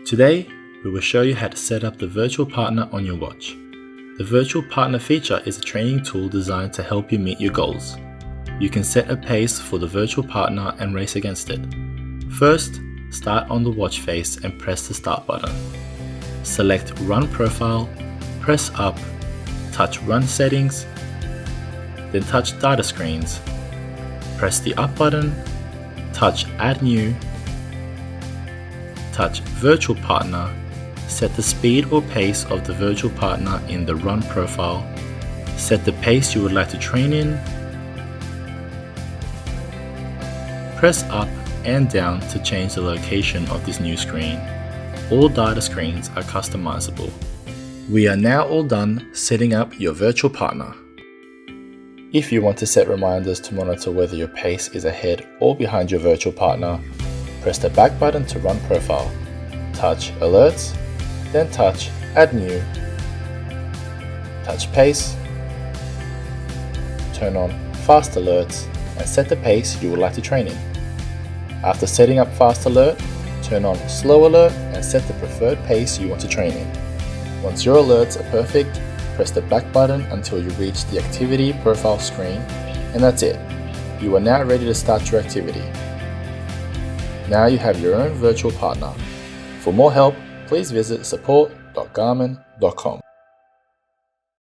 Today, we will show you how to set up the virtual partner on your watch. The virtual partner feature is a training tool designed to help you meet your goals. You can set a pace for the virtual partner and race against it. First, start on the watch face and press the start button. Select Run Profile, press up, touch Run Settings, then touch Data Screens. Press the up button, touch Add New, touch Virtual Partner, set the speed or pace of the virtual partner in the Run Profile, set the pace you would like to train in, press up and down to change the location of this new screen. All data screens are customizable. We are now all done setting up your virtual partner. If you want to set reminders to monitor whether your pace is ahead or behind your virtual partner, press the back button to Run Profile, touch Alerts, then touch Add New, touch Pace, turn on Fast Alerts and set the pace you would like to train in. After setting up Fast Alert, turn on Slow Alert and set the preferred pace you want to train in. Once your alerts are perfect, press the back button until you reach the activity profile screen, and that's it. You are now ready to start your activity. Now you have your own virtual partner. For more help, please visit support.garmin.com.